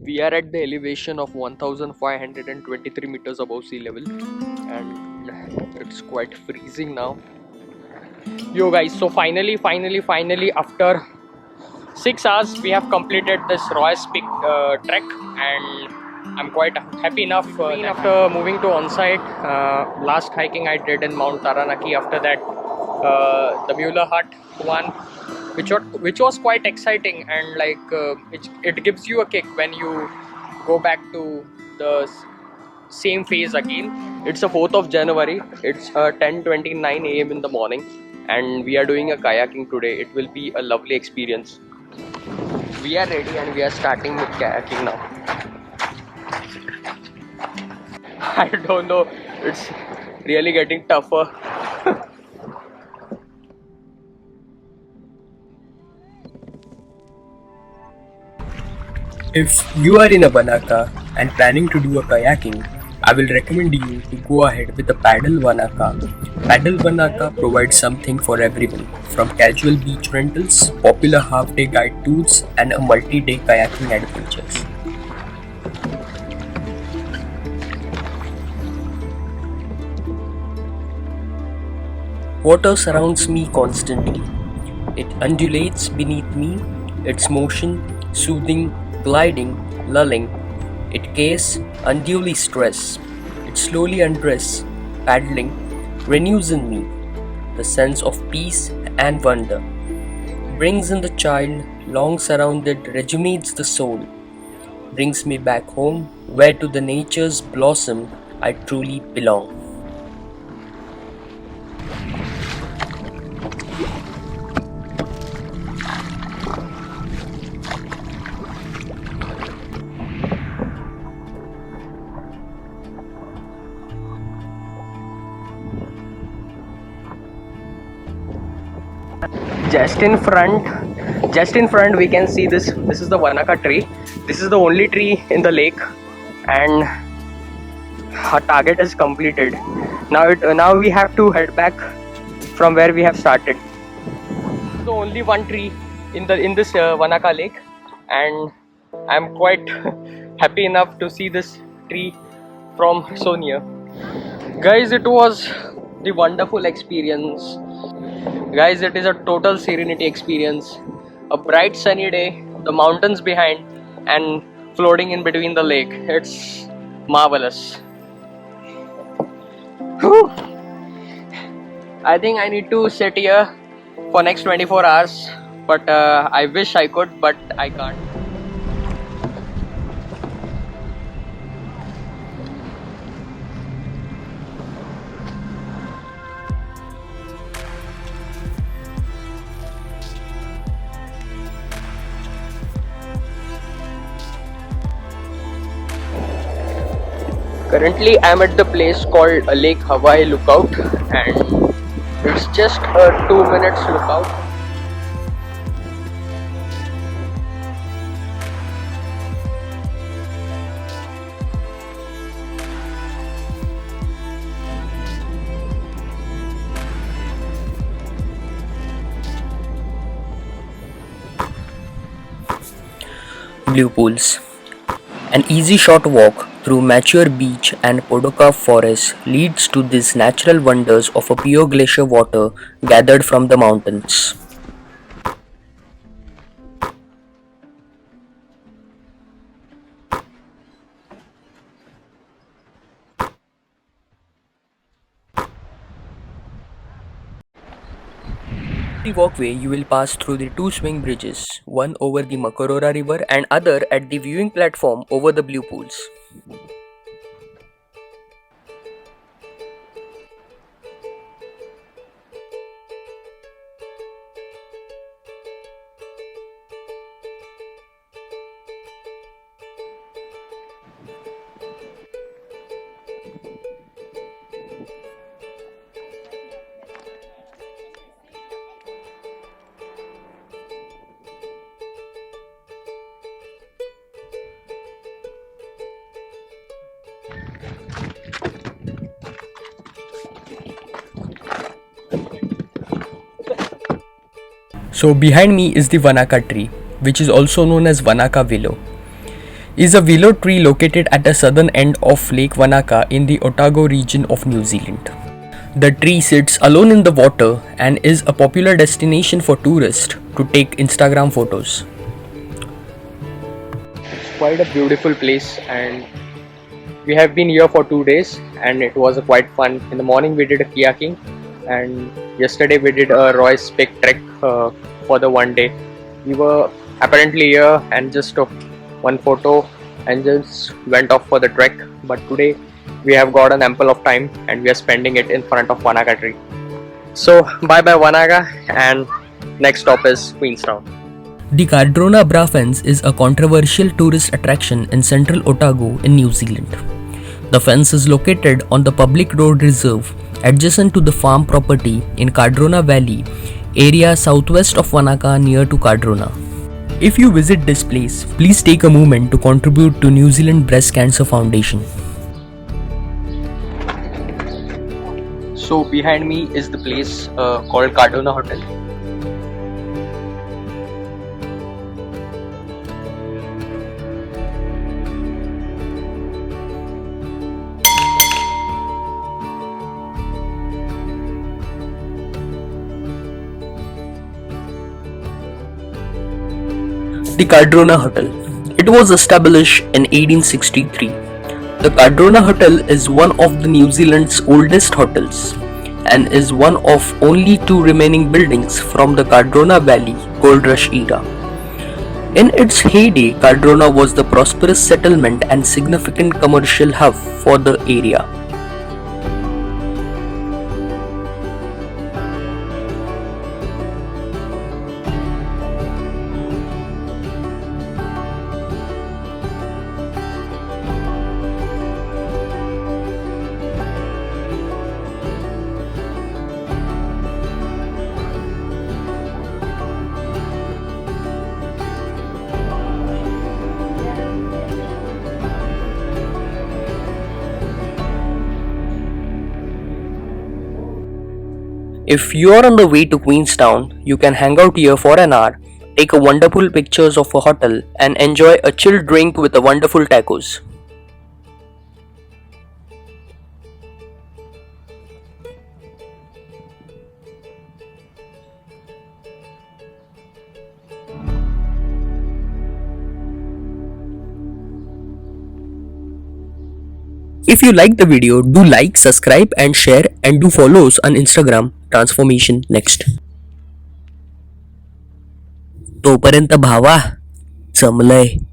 We are at the elevation of 1523 meters above sea level, and it's quite freezing now. Yo guys, so finally after 6 hours we have completed this Royce Peak trek, and I'm quite happy enough after moving to on-site. Last hiking I did in Mount Taranaki, after that the Mueller Hut one, which was quite exciting, and like it gives you a kick when you go back to the same phase again. It's the 4th of January. It's 10:29 a.m. in the morning, and we are doing a kayaking today. It will be a lovely experience. We are ready and we are starting with kayaking now. I don't know, it's really getting tougher. If you are in a Wanaka and planning to do a kayaking, I will recommend you to go ahead with the Paddle Wanaka. Paddle Wanaka provides something for everyone, from casual beach rentals, popular half-day guide tours, and a multi-day kayaking adventures. Water surrounds me constantly. It undulates beneath me, its motion soothing, gliding, lulling. It cares, unduly stress. It slowly undress, paddling, renews in me the sense of peace and wonder. Brings in the child, long surrounded, rejuvenates the soul. Brings me back home, where to the nature's blossom I truly belong. Just in front we can see this is the Wanaka tree. This is the only tree in the lake, and our target is completed. Now we have to head back from where we have started. The only one tree in this Wanaka lake, and I'm quite happy enough to see this tree from so near. Guys, it was the wonderful experience. Guys, it is a total serenity experience. A bright sunny day, the mountains behind, and floating in between the lake. It's marvelous. Whew. I think I need to sit here for next 24 hours, but I wish I could, but I can't. Currently, I'm at the place called Lake Hawaii Lookout, and it's just a 2 minutes lookout. Blue Pools. An easy short walk through mature beach and Podoka forest leads to these natural wonders of a pure glacier water gathered from the mountains. The walkway you will pass through the two swing bridges, one over the Makarora River and other at the viewing platform over the Blue Pools. So behind me is the Wanaka tree, which is also known as Wanaka willow. is a willow tree located at the southern end of Lake Wanaka in the Otago region of New Zealand. The tree sits alone in the water and is a popular destination for tourists to take Instagram photos. It's quite a beautiful place, and we have been here for 2 days, and it was quite fun. In the morning we did a kayaking, and yesterday we did a Royce Peak trek for the one day. We were apparently here and just took one photo and just went off for the trek, but today we have got an ample of time and we are spending it in front of Wanaka tree. So bye bye Wanaka, and next stop is Queenstown. The Cardrona Bra Fence is a controversial tourist attraction in central Otago in New Zealand. The fence is located on the public road reserve adjacent to the farm property in Cardrona Valley area southwest of Wanaka near to Cardrona. If you visit this place, please take a moment to contribute to New Zealand Breast Cancer Foundation. So behind me is the place called Cardrona Hotel. The Cardrona Hotel. It was established in 1863. The Cardrona Hotel is one of the New Zealand's oldest hotels and is one of only two remaining buildings from the Cardrona Valley Gold Rush era. In its heyday, Cardrona was the prosperous settlement and significant commercial hub for the area. If you are on the way to Queenstown, you can hang out here for an hour, take a wonderful pictures of a hotel and enjoy a chilled drink with a wonderful tacos. If you like the video, do like, subscribe and share, and do follow us on Instagram Transformation Next. तोपर्यंत भावा जमलंय.